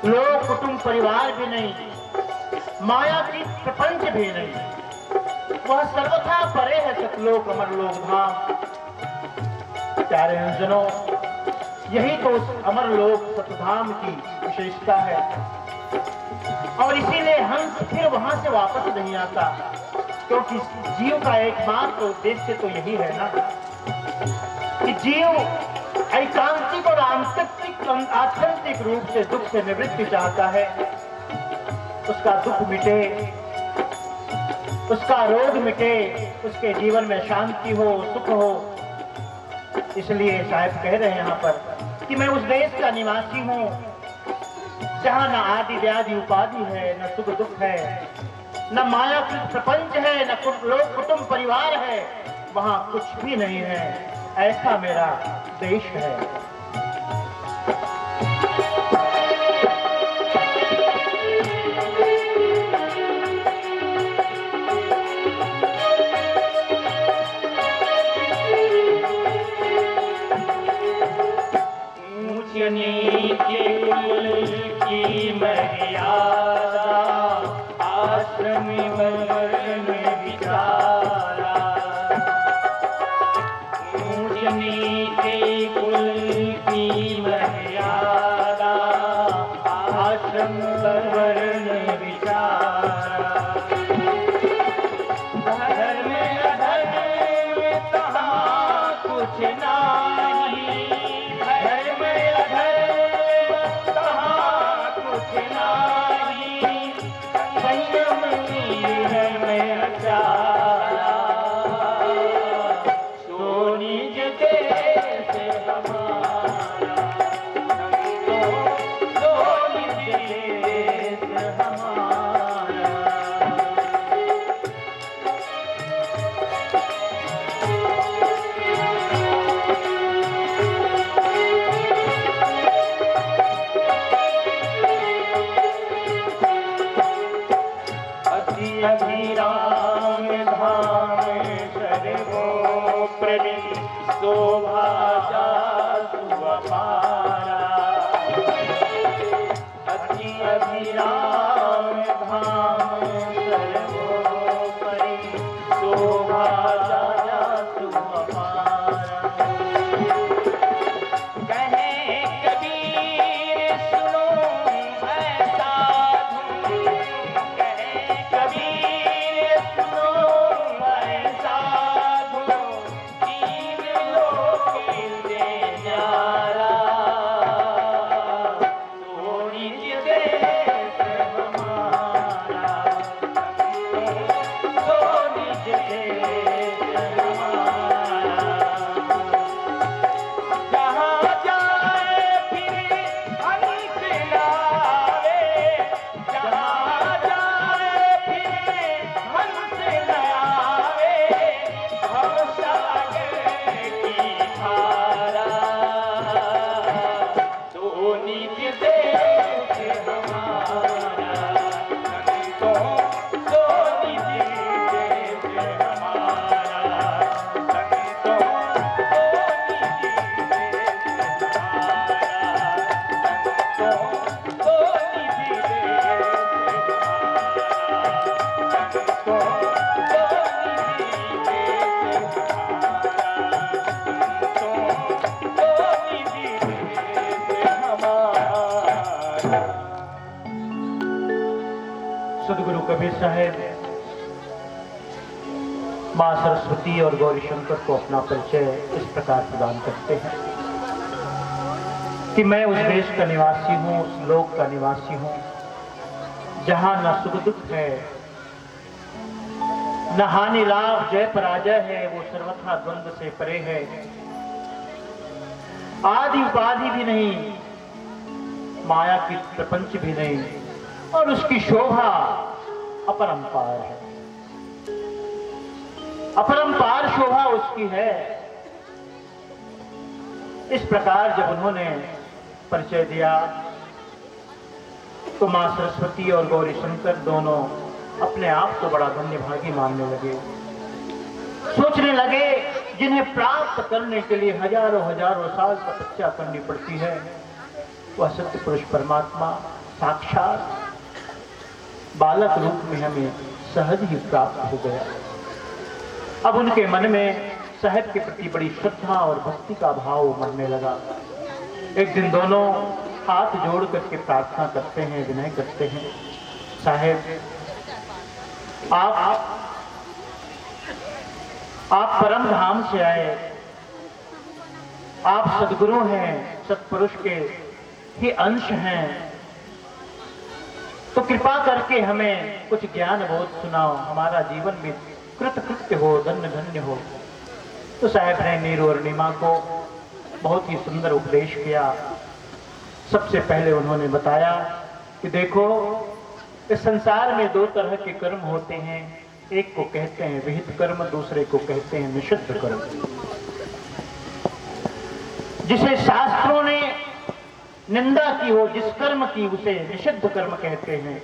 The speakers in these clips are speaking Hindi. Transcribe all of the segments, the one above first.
लोग कुटुंब परिवार भी नहीं, माया की प्रपंच भी नहीं, वह सर्वथा परे है सतलोक अमरलोक धाम। प्यारे हंसजनों, यही तो उस अमरलोक सतधाम की विशेषता है, और इसीलिए हंस फिर वहां से वापस नहीं आता, क्योंकि जीव का एकमात्र उद्देश्य तो यही है ना कि जीव एकांतिक और आत्यंतिक रूप से दुख से निवृत्ति चाहता है। उसका दुख मिटे, उसका रोग मिटे, उसके जीवन में शांति हो, सुख हो। इसलिए साहब कह रहे हैं यहाँ पर कि मैं उस देश का निवासी हूँ जहाँ न आदि व्याधि उपाधि है, न सुख दुख है, न माया प्रपंच है, न लोग कुटुंब परिवार है, वहाँ कुछ भी नहीं है। ऐसा मेरा देश है। की मर्यादा आश्रम वर्ण विचारा, ऊंच नीचे कुल की मर्यादा आश्रम वर्ण विचारा। धर्म अधर्म तहाँ कुछ नाही, धर्म अभिराम धाम सर्वोपरि शोभा जासु अपारा। अति अभिराम धाम सर्वोपरि शोभा जासु अपारा। कहे कबीर सुनो ऐसा धुन, कहे कबीर सुनो ऐसा धुन, तीन लोक से न्यारा। तो निज देश हमारा, तो निज देश हमारा। जहाँ जाए फिर हंस लावे, जहाँ जाए फिर हंस लावे, भवसागर की धारा। तो निज देश हमारा, संतों तो निज देश हमारा, संतों तो निज देश हमारा, संतों तो निज देश हमारा, संतों तो निज देश हमारा, संतों तो निज देश हमारा। सदगुरु कबीर साहब मां सरस्वती और गौरी शंकर को अपना परिचय इस प्रकार प्रदान करते हैं कि मैं उस देश का निवासी हूँ, उस लोक का निवासी हूँ जहाँ न सुख दुख है, न हानि लाभ जय पराजय है, वो सर्वथा द्वंद्व से परे है। आदि उपाधि भी नहीं, माया की प्रपंच भी नहीं, और उसकी शोभा अपरंपार है। अपरंपार शोभा उसकी है। इस प्रकार जब उन्होंने परिचय दिया तो मां सरस्वती और गौरी शंकर दोनों अपने आप को बड़ा धन्यभागी मानने लगे। सोचने लगे जिन्हें प्राप्त करने के लिए हजारों हजारों साल तपस्या करनी पड़ती है, वह सत्य पुरुष परमात्मा साक्षात बालक रूप में हमें सहज ही प्राप्त हो गया। अब उनके मन में साहब के प्रति बड़ी श्रद्धा और भक्ति का भाव बनने लगा। एक दिन दोनों हाथ जोड़ करके प्रार्थना करते हैं, विनय करते हैं, साहेब आप परम धाम से आए, आप सद्गुरु हैं, सत्पुरुष के ही अंश हैं, तो कृपा करके हमें कुछ ज्ञान बोध सुनाओ, हमारा जीवन भी कृतकृत्य हो, धन्य धन्य हो। तो साहब ने नीरू और नीमा को बहुत ही सुंदर उपदेश किया। सबसे पहले उन्होंने बताया कि देखो, इस संसार में दो तरह के कर्म होते हैं, एक को कहते हैं विहित कर्म, दूसरे को कहते हैं निषिद्ध कर्म। जिसे शास्त्रों ने निंदा की हो, जिस कर्म की, उसे निषिद्ध कर्म कहते हैं।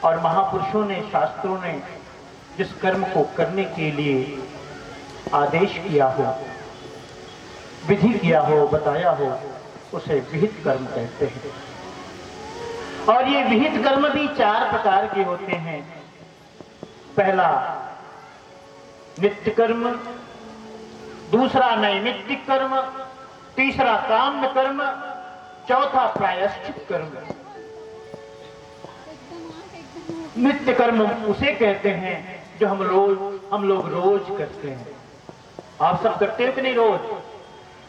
और महापुरुषों ने, शास्त्रों ने जिस कर्म को करने के लिए आदेश किया हो, विधि किया हो, बताया हो, उसे विहित कर्म कहते हैं। और ये विहित कर्म भी 4 प्रकार के होते हैं। पहला नित्य कर्म, दूसरा नैमित्तिक कर्म, तीसरा काम्य कर्म, चौथा प्रायश्चित कर्म। नित्य कर्म उसे कहते हैं जो हम लोग रोज करते हैं। आप सब करते हो कि नहीं रोज?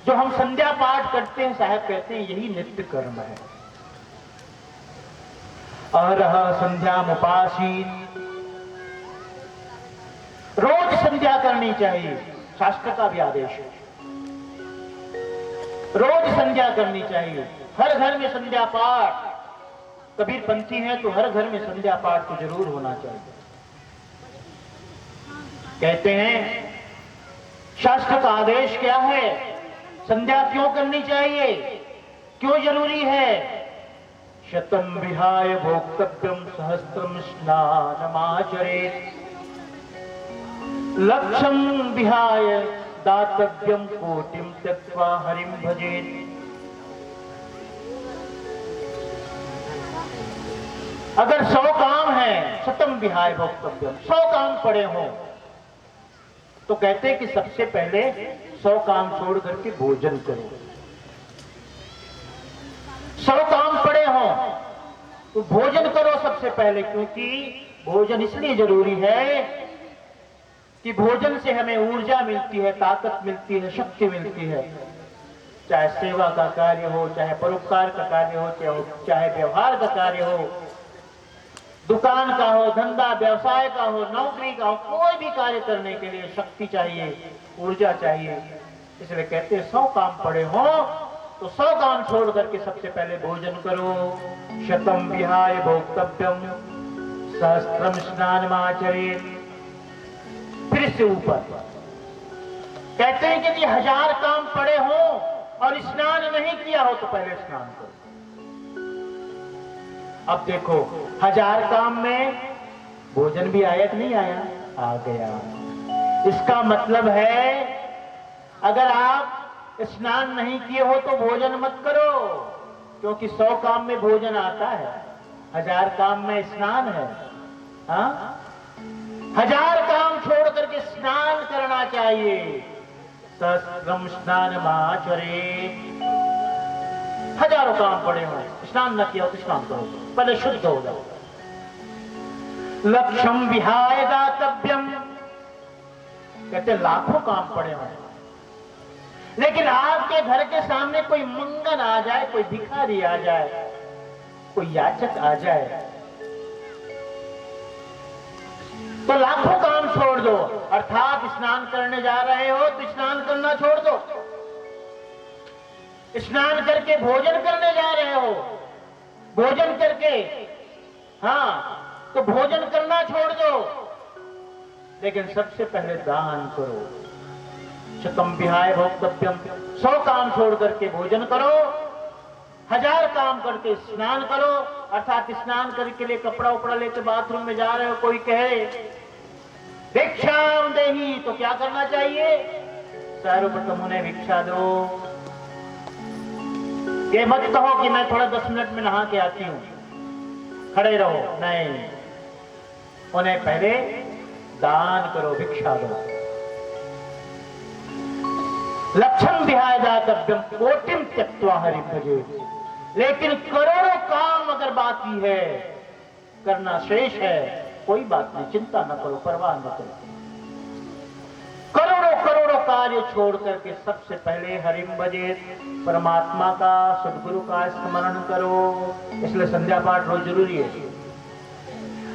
जो हम संध्या पाठ करते हैं, साहब कहते हैं यही नित्य कर्म है। अरह संध्यामुपासी, रोज संध्या करनी चाहिए, शास्त्र का भी आदेश है। रोज संध्या करनी चाहिए, हर घर में संध्या पाठ। कबीर पंथी है तो हर घर में संध्या पाठ तो जरूर होना चाहिए। कहते हैं शास्त्र का आदेश क्या है, संध्या क्यों करनी चाहिए, क्यों जरूरी है? शतम विहाय भोक्तव्यम सहस्त्रम स्नानमाचरेत्, लक्षम विहाय दातव्यम कोटिम त्यक्त्वा हरिम भजेत्। अगर 100 काम है, शतम विहाय भोक्तव्यम, 100 काम पड़े हों, तो कहते हैं कि सबसे पहले 100 काम छोड़ करके भोजन करो। 100 काम पड़े हों तो भोजन करो सबसे पहले, क्योंकि भोजन इसलिए जरूरी है कि भोजन से हमें ऊर्जा मिलती है, ताकत मिलती है, शक्ति मिलती है। चाहे सेवा का कार्य हो, चाहे परोपकार का कार्य हो, चाहे व्यवहार का कार्य हो, दुकान का हो, धंधा व्यवसाय का हो, नौकरी का हो, कोई भी कार्य करने के लिए शक्ति चाहिए, ऊर्जा चाहिए। इसलिए कहते हैं 100 काम पड़े हो तो 100 काम छोड़ करके सबसे पहले भोजन करो। शतम विहाय भोक्तव्यम सहस्त्रम स्नानमाचरेत्। फिर से ऊपर कहते हैं कि यदि 1000 काम पड़े हो और स्नान नहीं किया हो तो पहले स्नान करो। अब देखो 1000 काम में भोजन भी आया कि नहीं आया? आ गया। इसका मतलब है अगर आप स्नान नहीं किए हो तो भोजन मत करो, क्योंकि 100 काम में भोजन आता है, 1000 काम में स्नान है। हाँ, 1000 काम छोड़ करके स्नान करना चाहिए। सहस्त्रम स्नानमाचरेत्। 1000 काम पड़े हो, स्नान न किया तो स्नान करो, पहले शुद्ध हो जाओ। लक्षम विहाय दातव्यम, कहते लाखों काम पड़े हो, लेकिन आपके घर के सामने कोई मंगन आ जाए, कोई भिखारी आ जाए, कोई याचक आ जाए, तो लाखों काम छोड़ दो। अर्थात स्नान करने जा रहे हो तो स्नान करना छोड़ दो। स्नान करके भोजन करने जा रहे हो, भोजन करके, हाँ, तो भोजन करना छोड़ दो, लेकिन सबसे पहले दान करो। शतम विहाय भोक्तव्यम, 100 काम छोड़ करके भोजन करो, 1000 काम करके स्नान करो। अर्थात स्नान करके लिए कपड़ा उपड़ा लेके बाथरूम में जा रहे हो, कोई कहे भिक्षाम देहि, तो क्या करना चाहिए? सर्वप्रथम उन्हें भिक्षा दो। ये मत कहो कि मैं थोड़ा 10 मिनट में नहा के आती हूं, खड़े रहो, नहीं, उन्हें पहले दान करो, भिक्षा दो। लक्षण ध्याय दातव्यम कोटिम त्यक्त्वा हरि भजे। लेकिन करोड़ों काम अगर बाकी है, करना शेष है, कोई बात नहीं, चिंता न करो, परवाह न करो। करोड़ों करोड़ों कार्य छोड़ करके सबसे पहले हरिम भजे, परमात्मा का, सदगुरु का स्मरण करो। इसलिए संध्या पाठ रोज जरूरी है।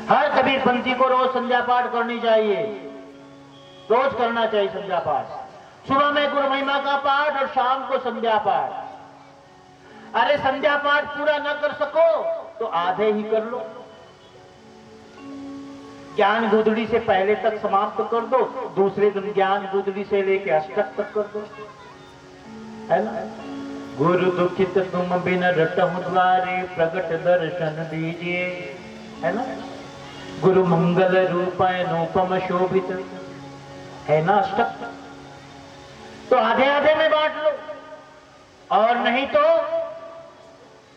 हर कबीर पंथी को रोज संध्या पाठ करनी चाहिए, रोज करना चाहिए संध्या पाठ। सुबह में गुरु महिमा का पाठ और शाम को संध्या पाठ। अरे संध्या पाठ पूरा न कर सको तो आधे ही कर लो। ज्ञान गुदड़ी से पहले तक समाप्त कर दो, दूसरे दिन ज्ञान गुदड़ी से लेके अष्टक तक कर दो, है ना। गुरु दुखित तुम बिन रटहु द्वारे, प्रगट दर्शन दीजिए, है ना। गुरु मंगल रूप अनुपम शोभित, है ना अष्टक। तो आधे आधे में बांट लो, और नहीं तो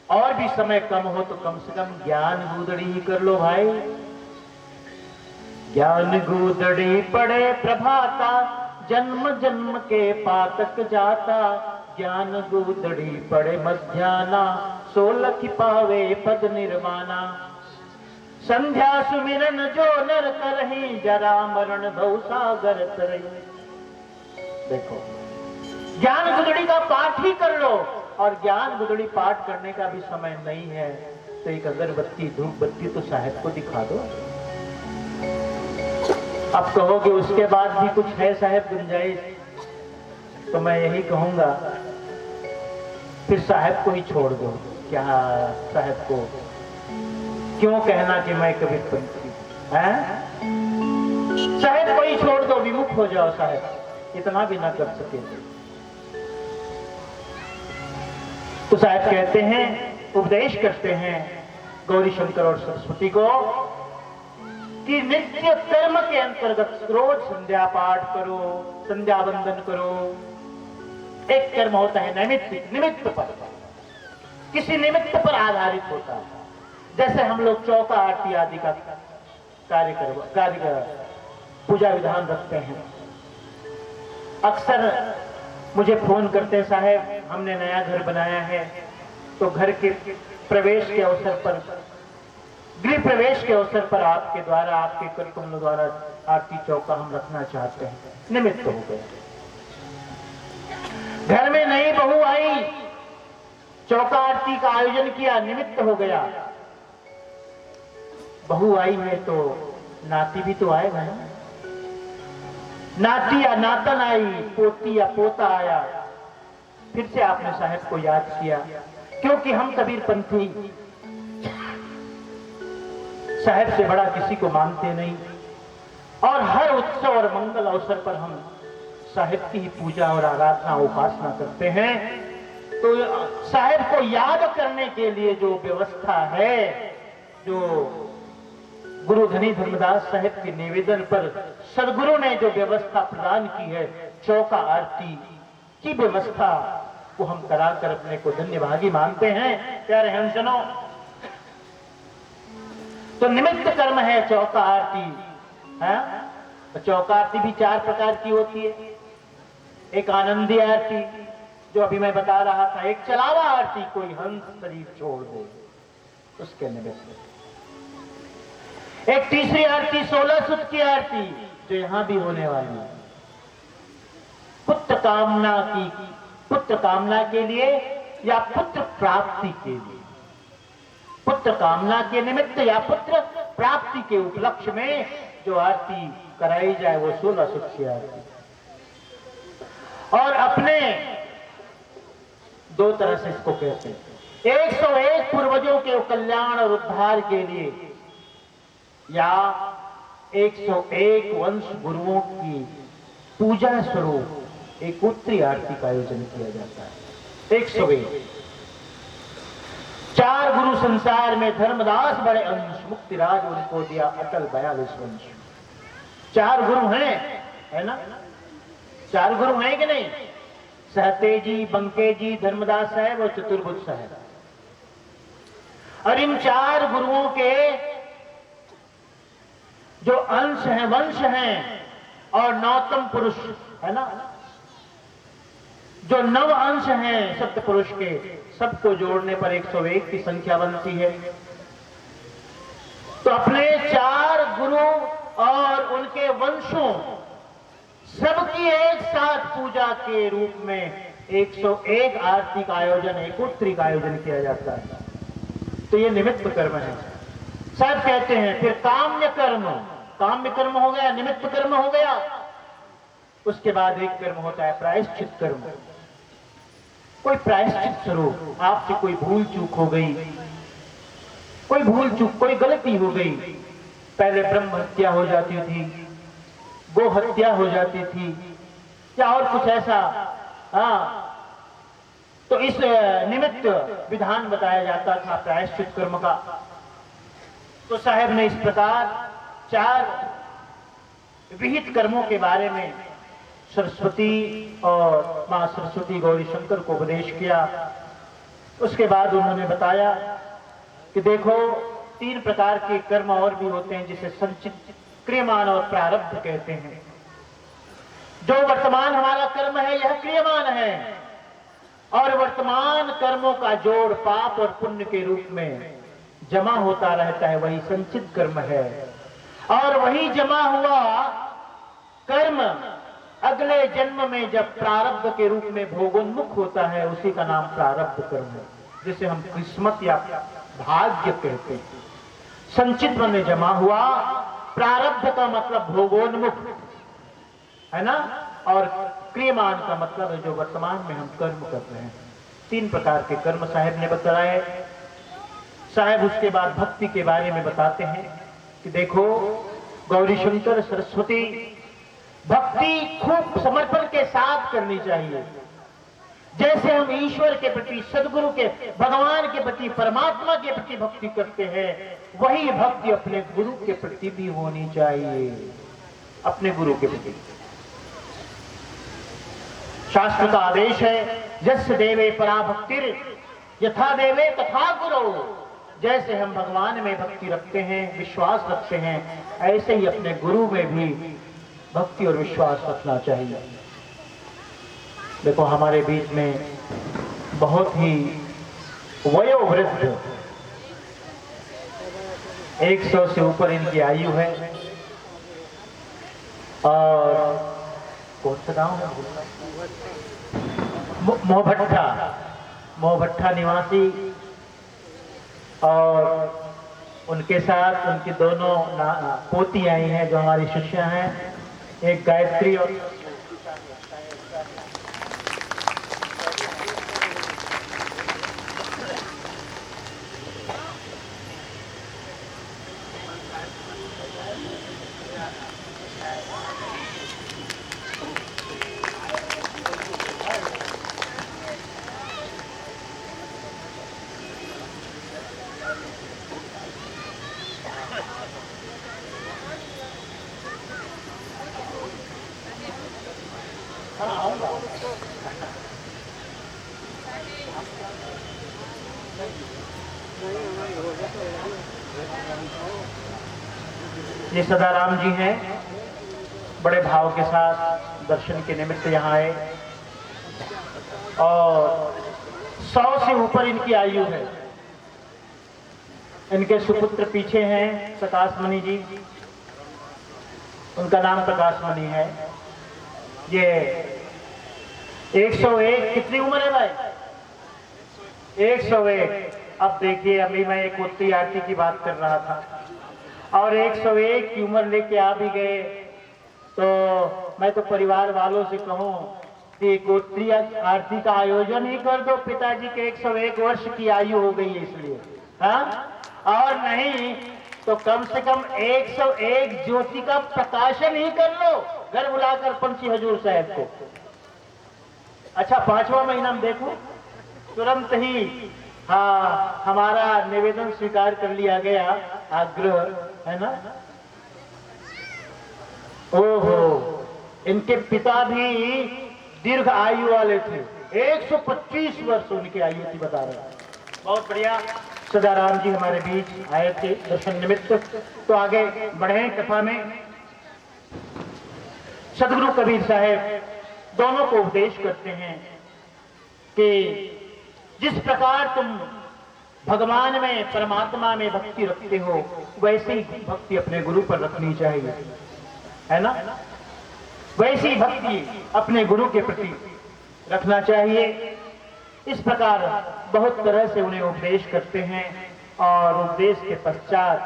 और भी समय कम हो तो कम से कम ज्ञान गूदड़ी ही कर लो भाई। ज्ञान गूदड़ी पड़े प्रभाता, जन्म जन्म के पातक जाता। ज्ञान गूदड़ी पड़े मध्याना, 16 पावे पद निर्वाणा। संध्या सुमिरन जो नर करहि, जरा मरण भव सागर तरहि। देखो, ज्ञान गुदड़ी का पाठ ही कर लो, और ज्ञान गुदड़ी पाठ करने का भी समय नहीं है तो एक अगरबत्ती धूप बत्ती तो साहब को दिखा दो। अब कहोगे उसके बाद भी कुछ है साहब गुंजाइश, तो मैं यही कहूंगा फिर साहब को ही छोड़ दो। क्या साहब को क्यों कहना कि मैं कबीर पंथी है? साहब को ही छोड़ दो, विमुख हो जाओ। साहब इतना भी ना कर सके तो साहब कहते हैं, उपदेश करते हैं गौरी शंकर और सरस्वती को कि नित्य कर्म के अंतर्गत रोज संध्या पाठ करो, संध्या वंदन करो। एक कर्म होता है नैमित्तिक, निमित्त पर, किसी निमित्त पर आधारित होता है। जैसे हम लोग चौका आरती आदि का कार्य पूजा विधान रखते हैं। अक्सर मुझे फोन करते हैं, साहब हमने नया घर बनाया है तो घर के प्रवेश के अवसर पर, गृह प्रवेश के अवसर पर आपके द्वारा, आपके कर कमलों द्वारा आरती चौका हम रखना चाहते हैं। निमित्त हो गए। घर में नई बहू आई, चौका आरती का आयोजन किया, निमित्त हो गया। बहू आई है तो नाती भी तो आएगा ना। नाती या नातन आई, पोती या पोता आया, फिर से आपने साहब को याद किया। क्योंकि हम कबीर पंथी साहब से बड़ा किसी को मानते नहीं, और हर उत्सव और मंगल अवसर पर हम साहब की ही पूजा और आराधना उपासना करते हैं। तो साहब को याद करने के लिए जो व्यवस्था है, जो गुरु धनी धर्मदास साहब के निवेदन पर सदगुरु ने जो व्यवस्था प्रदान की है, चौका आरती की व्यवस्था, को हम कराकर अपने को धन्यभागी मानते हैं। प्यारे हंसनों, तो निमित्त कर्म है चौका आरती है। तो चौका आरती भी 4 प्रकार की होती है। एक आनंदी आरती जो अभी मैं बता रहा था, एक चलावा आरती, कोई हंस शरीर छोड़ दे उसके निमित्त। एक तीसरी आरती 16 सुत की आरती जो यहां भी होने वाली है, पुत्र कामना के लिए या पुत्र प्राप्ति के लिए, पुत्र कामना के निमित्त या पुत्र प्राप्ति के उपलक्ष्य में जो आरती कराई जाए वो 16 सुत की आरती। और अपने 2 तरह से इसको कहते हैं, 101 पूर्वजों के कल्याण और उद्धार के लिए, या 101 वंश गुरुओं की पूजा स्वरूप एक उत्तरी आरती का आयोजन किया जाता है। 101 4 गुरु संसार में, धर्मदास बड़े अंश, मुक्तिराज उनको दिया अटल 42 वंश। 4 गुरु हैं, है ना? 4 गुरु हैं कि नहीं? सहते जी, बंके जी, धर्मदास साहब और चतुर्भुज साहब। और इन 4 गुरुओं के जो अंश हैं, वंश हैं, और नौतम पुरुष है ना, जो 9 अंश हैं सप्त पुरुष के, सबको जोड़ने पर 101 की संख्या बनती है। तो अपने 4 गुरु और उनके वंशों सबकी एक साथ पूजा के रूप में 101 आरती का आयोजन, एकोत्तरी का आयोजन किया जाता है। तो ये निमित्त कर्म है। सब कहते हैं फिर काम्य कर्म हो गया, निमित्त कर्म हो गया। उसके बाद एक कर्म होता है प्रायश्चित कर्म। कोई प्रायश्चित स्वरूप, आपसे कोई भूल चूक हो गई, कोई गलती हो गई। पहले ब्रह्म हत्या हो जाती थी, गो हत्या हो जाती थी, या और कुछ ऐसा, हाँ, तो इस निमित्त विधान बताया जाता था प्रायश्चित कर्म का। तो साहब ने इस प्रकार 4 विहित कर्मों के बारे में सरस्वती और मां सरस्वती गौरी शंकर को उपदेश किया। उसके बाद उन्होंने बताया कि देखो 3 प्रकार के कर्म और भी होते हैं, जिसे संचित, क्रियमान और प्रारब्ध कहते हैं। जो वर्तमान हमारा कर्म है यह क्रियमान है, और वर्तमान कर्मों का जोड़ पाप और पुण्य के रूप में जमा होता रहता है, वही संचित कर्म है। और वही जमा हुआ कर्म अगले जन्म में जब प्रारब्ध के रूप में भोगोन्मुख होता है, उसी का नाम प्रारब्ध कर्म है, जिसे हम किस्मत या भाग्य कहते हैं। संचित में जमा हुआ, प्रारब्ध का मतलब भोगोन्मुख है ना, और क्रियमान का मतलब है जो वर्तमान में हम कर्म कर रहे हैं। 3 प्रकार के कर्म साहब ने बताए। साहब उसके बाद भक्ति के बारे में बताते हैं कि देखो गौरी शंकर सरस्वती, भक्ति खूब समर्पण के साथ करनी चाहिए। जैसे हम ईश्वर के प्रति, सदगुरु के, भगवान के प्रति, परमात्मा के प्रति भक्ति करते हैं, वही भक्ति अपने गुरु के प्रति भी होनी चाहिए। अपने गुरु के प्रति शास्त्र का आदेश है, यस्य देवे परा भक्तिर यथा देवे तथा गुरु। जैसे हम भगवान में भक्ति रखते हैं, विश्वास रखते हैं, ऐसे ही अपने गुरु में भी भक्ति और विश्वास रखना चाहिए। देखो हमारे बीच में बहुत ही वयोवृद्ध, 100 से ऊपर इनकी आयु है, और कौन सा गांव है, मोहभट्टा निवासी, और उनके साथ उनकी दोनों पोती आई हैं जो हमारी शिष्या हैं, एक गायत्री और ये सदाराम जी हैं, बड़े भाव के साथ दर्शन के निमित्त यहाँ आए, और 100 से ऊपर इनकी आयु है। इनके सुपुत्र पीछे हैं प्रकाशमणि जी, उनका नाम प्रकाशमणि है। ये 101, कितनी उम्र है भाई? 101। अब देखिए, अभी मैं एक उत्तरी आरती की बात कर रहा था, और 101 की उम्र लेके आ भी गए, तो मैं तो परिवार वालों से कहूं कि एक उत्तरी आरती का आयोजन ही कर दो। पिताजी के 101 वर्ष की आयु हो गई है इसलिए, हाँ, और नहीं तो कम से कम 101 ज्योति का प्रकाशन ही कर लो, घर बुलाकर पंछी हजूर साहब को। अच्छा, 5वां महीना में देखो, तुरंत ही हाँ हमारा निवेदन स्वीकार कर लिया गया, आग्रह है ना। ओहो, इनके पिता भी दीर्घ आयु वाले थे। 125 वर्ष उनकी आयु थी, बता रहे हैं। बहुत बढ़िया। सदाराम जी हमारे बीच आए थे दर्शन निमित्त। तो आगे बढ़े कथा में। सदगुरु कबीर साहब दोनों को उपदेश करते हैं कि जिस प्रकार तुम भगवान में, परमात्मा में भक्ति रखते हो, वैसे ही भक्ति अपने गुरु पर रखनी चाहिए, है ना। वैसी भक्ति अपने गुरु के प्रति रखना चाहिए। इस प्रकार बहुत तरह से उन्हें उपदेश करते हैं। और उपदेश के पश्चात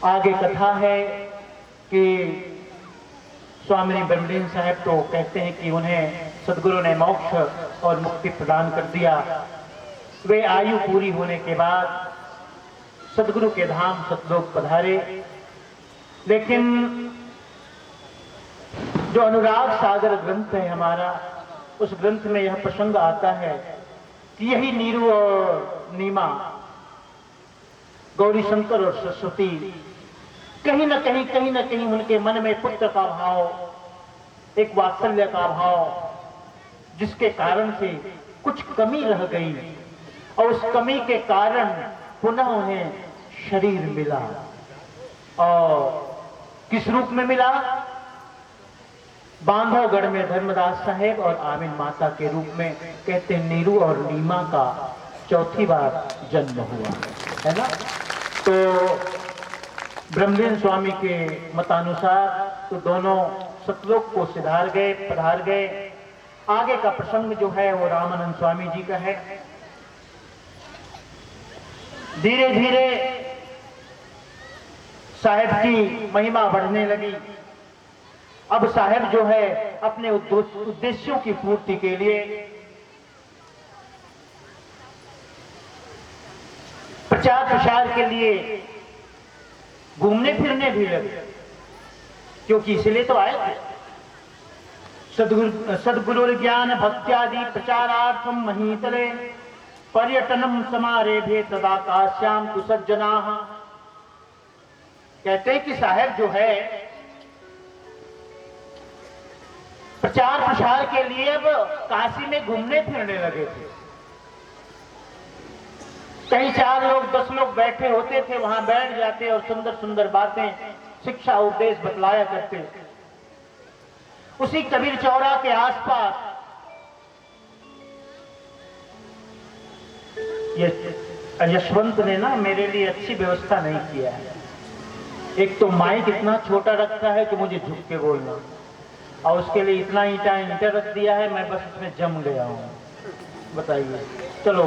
आगे कथा है कि स्वामी ब्रह्मलीन साहब तो कहते हैं कि उन्हें सदगुरु ने मोक्ष और मुक्ति प्रदान कर दिया। वे आयु पूरी होने के बाद सदगुरु के धाम सतलोक पधारे। लेकिन जो अनुराग सागर ग्रंथ है हमारा, उस ग्रंथ में यह प्रसंग आता है कि यही नीरू और नीमा, गौरी शंकर और सरस्वती, कहीं न कहीं उनके मन में पुत्र का भाव, एक वात्सल्य का भाव, जिसके कारण से कुछ कमी रह गई। और उस कमी के कारण पुनः उन्हें शरीर मिला। और किस रूप में मिला? बांधवगढ़ में धर्मदास साहेब और आमिन माता के रूप में। कहते हैं नीरू और नीमा का चौथी बार जन्म हुआ, है ना। तो ब्रह्मलीन स्वामी के मतानुसार तो दोनों सतलोक को सिधार गए, पधार गए। आगे का प्रसंग जो है वो रामानंद स्वामी जी का है। धीरे धीरे साहेब की महिमा बढ़ने लगी। अब साहेब जो है अपने उद्देश्यों की पूर्ति के लिए प्रचार प्रसार के लिए घूमने फिरने भी लगे, क्योंकि इसलिए तो आए थे। सद्गुरु ज्ञान भक्त्यादि प्रचारार्थम महीतले पर्यटनम समारेभे तदा काश्याम तु सज्जनाः। कहते हैं कि साहेब जो है प्रचार प्रसार के लिए अब काशी में घूमने फिरने लगे थे। कहीं 4 लोग 10 लोग बैठे होते थे, वहां बैठ जाते और सुंदर सुंदर बातें, शिक्षा उपदेश बतलाया करते। उसी कबीर चौरा के आसपास ये यशवंत ने ना मेरे लिए अच्छी व्यवस्था नहीं किया है। एक तो माइक इतना छोटा रखा है कि मुझे झुक के बोलना, और उसके लिए इतना ईंटा रख दिया है, मैं बस उसमें जम गया हूँ। बताइए। चलो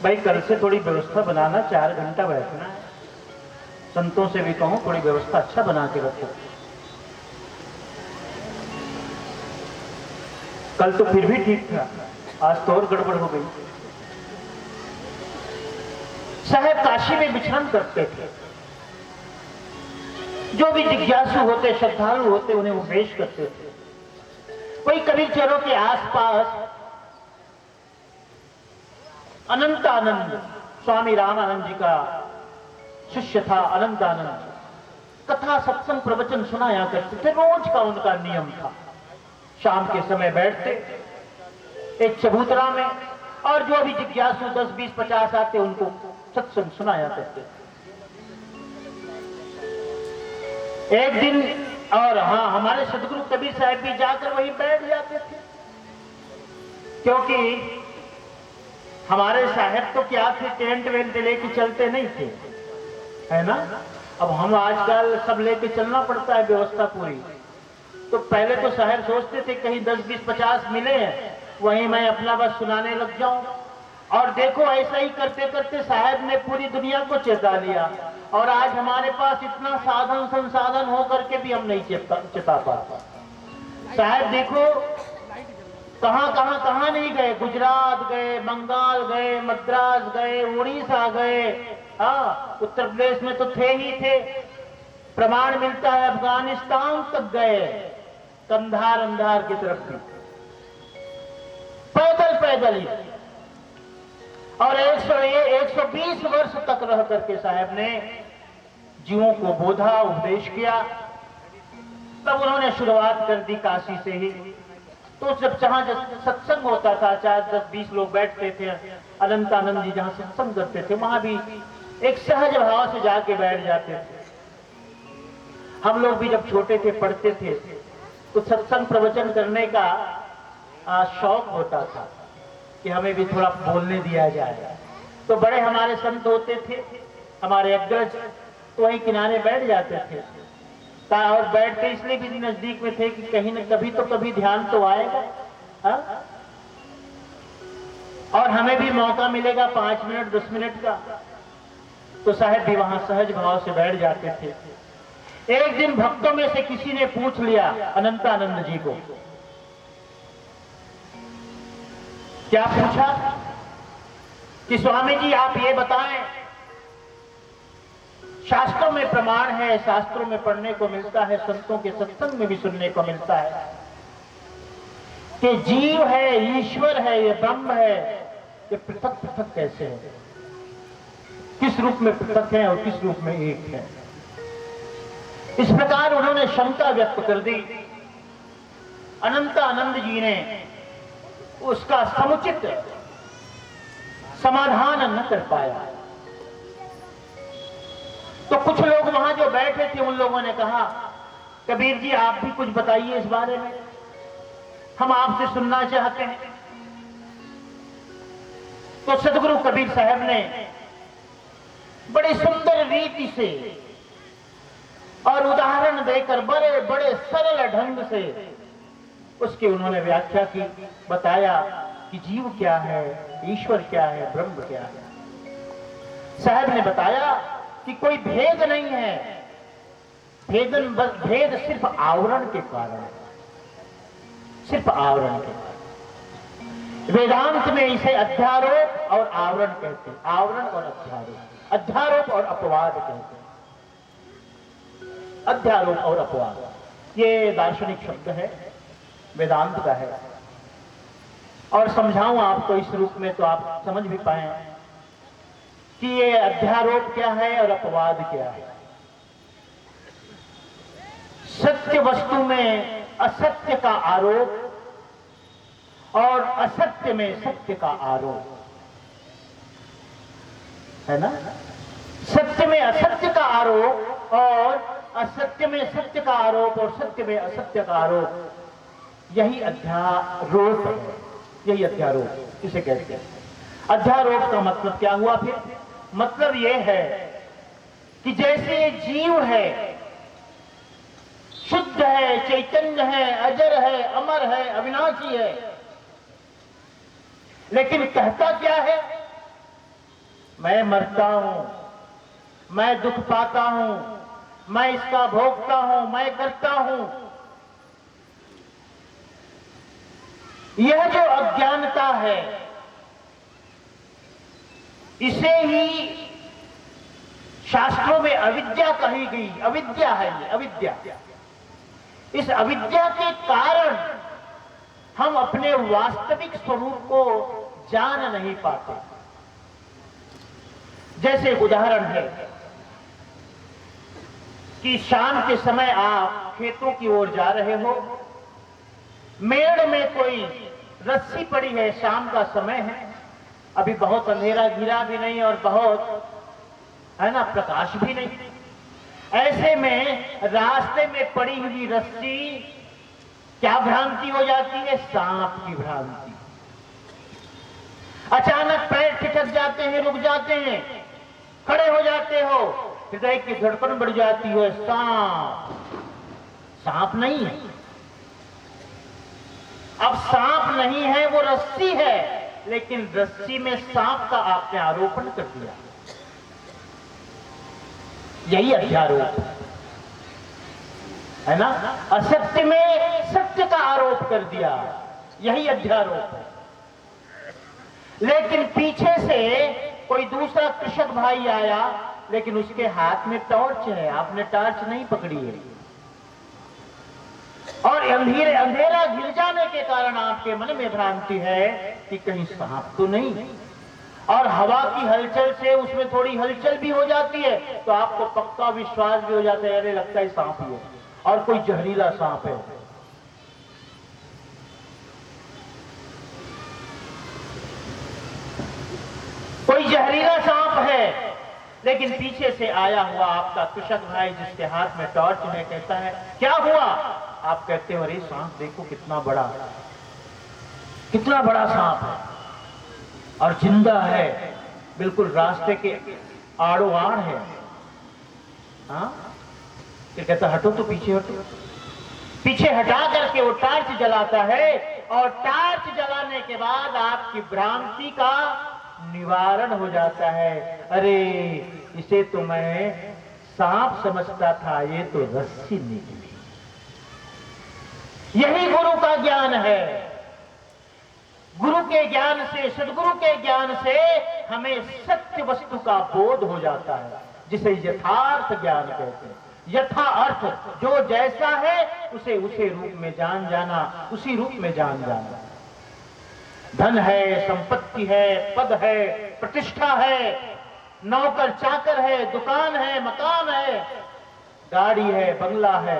भाई, कल से थोड़ी व्यवस्था बनाना, 4 घंटा बैठना है। संतों से भी कहूँ थोड़ी व्यवस्था अच्छा बना के रखो। कल तो फिर भी ठीक था, आज तो और गड़बड़ हो गई। साहेब काशी में विचरण करते थे। जो भी जिज्ञासु होते, श्रद्धालु होते, उन्हें उपदेश करते थे। वही कबीर चौरों के आसपास अनंतानंद स्वामी रामानंद जी का शिष्य था। अनंतानंद कथा सत्संग प्रवचन सुनाया करते थे, रोज का उनका नियम था। शाम के समय बैठते एक चबूतरा में, और जो भी जिज्ञासु 10, 20, 50 आते उनको सत्संग सुनाया करते थे। एक दिन और हाँ, हमारे सदगुरु कबीर साहब भी जाकर वहीं बैठ जाते थे, क्योंकि हमारे साहब तो क्या थे, टेंट वेंट लेके चलते नहीं थे, है ना। अब हम आजकल सब लेके चलना पड़ता है, व्यवस्था पूरी। तो पहले तो साहब सोचते थे कहीं 10, 20, 50 मिले हैं, वहीं मैं अपना बस सुनाने लग जाऊं। और देखो ऐसा ही करते करते साहब ने पूरी दुनिया को चेता लिया। और आज हमारे पास इतना साधन संसाधन हो करके भी हम नहीं चेता पाता। साहब देखो कहां नहीं गए, गुजरात गए, बंगाल गए, मद्रास गए, उड़ीसा गए, हाँ उत्तर प्रदेश में तो थे ही थे। प्रमाण मिलता है अफगानिस्तान तक गए, कंधार अंधार की तरफ भी पैदल ही। और 120 वर्ष तक रह करके साहब ने जीवों को बोधा, उपदेश किया। तब उन्होंने शुरुआत कर दी काशी से ही। तो जब जहाँ सत्संग होता था, 4-10-20 लोग बैठते थे, अनंतानंद जी जहाँ सत्संग करते थे, वहां भी एक सहज भाव से जाके बैठ जाते थे। हम लोग भी जब छोटे थे, पढ़ते थे, तो सत्संग प्रवचन करने का शौक होता था कि हमें भी थोड़ा बोलने दिया जाए। तो बड़े हमारे संत होते थे, हमारे अग्रज, तो वहीं किनारे बैठ जाते थे। और बैठते इसलिए भी नजदीक में थे कि कहीं न कभी तो कभी ध्यान तो आएगा, हा? और हमें भी मौका मिलेगा 5 मिनट 10 मिनट का। तो साहब भी वहां सहज भाव से बैठ जाते थे। एक दिन भक्तों में से किसी ने पूछ लिया अनंतानंद जी को, क्या पूछा कि स्वामी जी आप ये बताएं, शास्त्रों में प्रमाण है, शास्त्रों में पढ़ने को मिलता है, संतों के सत्संग में भी सुनने को मिलता है कि जीव है, ईश्वर है, ये ब्रह्म है, ये पृथक पृथक कैसे है, किस रूप में पृथक है और किस रूप में एक है। इस प्रकार उन्होंने शंका व्यक्त कर दी। अनंतानंद जी ने उसका समुचित समाधान न कर पाया। तो कुछ लोग वहां जो बैठे थे, उन लोगों ने कहा, कबीर जी आप भी कुछ बताइए इस बारे में, हम आपसे सुनना चाहते हैं। तो सदगुरु कबीर साहब ने बड़ी सुंदर रीति से और उदाहरण देकर बड़े बड़े सरल ढंग से उसकी उन्होंने व्याख्या की, बताया कि जीव क्या है, ईश्वर क्या है, ब्रह्म क्या है। साहब ने बताया कि कोई भेद नहीं है, भेद सिर्फ आवरण के कारण है, सिर्फ आवरण के कारण। वेदांत में इसे अध्यारोप और आवरण कहते हैं, आवरण और अध्यारोप, अध्यारोप और अपवाद कहते हैं। अध्यारोप और अपवाद ये दार्शनिक शब्द है, वेदांत का है। और समझाऊं आपको इस रूप में तो आप समझ भी पाए कि ये अध्यारोप क्या है और अपवाद क्या है। सत्य वस्तु में असत्य का आरोप और असत्य में सत्य का आरोप है ना। सत्य में असत्य का आरोप और असत्य में सत्य का आरोप और सत्य में असत्य का आरोप, यही अध्यारोप है, यही अध्यारोप इसे कहते हैं। अध्यारोप का मतलब क्या हुआ फिर? मतलब यह है कि जैसे ये जीव है, शुद्ध है, चैतन्य है, अजर है, अमर है, अविनाशी है, लेकिन कहता क्या है? मैं मरता हूं, मैं दुख पाता हूं, मैं इसका भोगता हूं, मैं करता हूं। यह जो अज्ञानता है, इसे ही शास्त्रों में अविद्या कही गई। अविद्या है ये, अविद्या। इस अविद्या के कारण हम अपने वास्तविक स्वरूप को जान नहीं पाते। जैसे एक उदाहरण है कि शाम के समय आप खेतों की ओर जा रहे हो, मेड़ में कोई रस्सी पड़ी है, शाम का समय है, अभी बहुत अंधेरा घिरा भी नहीं और बहुत है ना प्रकाश भी नहीं। ऐसे में रास्ते में पड़ी हुई रस्सी क्या भ्रांति हो जाती है? सांप की भ्रांति। अचानक पैर ठिठक जाते हैं, रुक जाते हैं, खड़े हो जाते हो, हृदय की धड़कन बढ़ जाती है, सांप। सांप नहीं है, अब सांप नहीं है, वो रस्सी है, लेकिन रस्सी में सांप का आपने आरोपण कर दिया। यही अध्यारोप है ना। असत्य में सत्य का आरोप कर दिया, यही अध्यारोप है। लेकिन पीछे से कोई दूसरा कृषक भाई आया, लेकिन उसके हाथ में टॉर्च है, आपने टॉर्च नहीं पकड़ी है, और अंधेरा घिर जाने के कारण आपके मन में भ्रांति है कि कहीं सांप तो नहीं, और हवा की हलचल से उसमें थोड़ी हलचल भी हो जाती है, तो आपको पक्का विश्वास भी हो जाता है, अरे लगता है सांप ही है। और कोई जहरीला सांप है। कोई जहरीला सांप है, लेकिन पीछे से आया हुआ आपका कृषक भाई जिसके हाथ में टॉर्च है कहता है क्या हुआ? आप कहते हो अरे सांप देखो कितना बड़ा सांप है और जिंदा है, बिल्कुल रास्ते के आड़ो आड़ है। हाँ, फिर कहता हटो तो पीछे हटो। पीछे हटा करके वो टार्च जलाता है और टार्च जलाने के बाद आपकी भ्रांति का निवारण हो जाता है। अरे इसे तो मैं सांप समझता था, ये तो रस्सी निकली। यही गुरु का ज्ञान है। गुरु के ज्ञान से, सदगुरु के ज्ञान से हमें सत्य वस्तु का बोध हो जाता है, जिसे यथार्थ ज्ञान कहते हैं। यथा अर्थ, जो जैसा है उसे उसे रूप में जान जाना, उसी रूप में जान जाना। धन है, संपत्ति है, पद है, प्रतिष्ठा है, नौकर चाकर है, दुकान है, मकान है, गाड़ी है, बंगला है,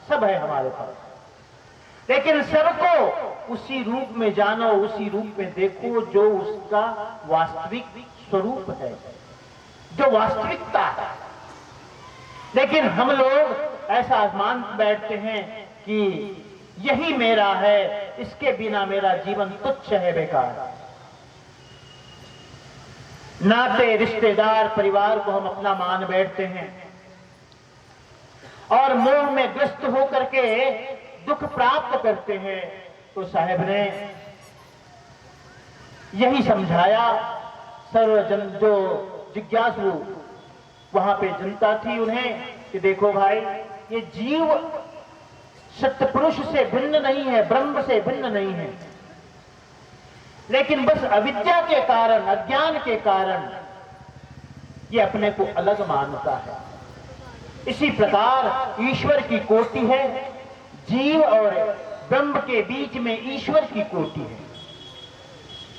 सब है हमारे पास। लेकिन सबको उसी रूप में जानो, उसी रूप में देखो जो उसका वास्तविक स्वरूप है, जो वास्तविकता है। लेकिन हम लोग ऐसा मान बैठते हैं कि यही मेरा है, इसके बिना मेरा जीवन तुच्छ है, बेकार। नाते, रिश्तेदार, परिवार को हम अपना मान बैठते हैं और मोह में ग्रस्त होकर के दुख प्राप्त करते हैं। तो साहब ने यही समझाया। सर्वजन जो जिज्ञासु वहां पे जनता थी उन्हें कि देखो भाई, ये जीव सत्पुरुष से भिन्न नहीं है, ब्रह्म से भिन्न नहीं है, लेकिन बस अविद्या के कारण, अज्ञान के कारण ये अपने को अलग मानता है। इसी प्रकार ईश्वर की कोटि है, जीव और ब्रह्म के बीच में ईश्वर की कोटि है,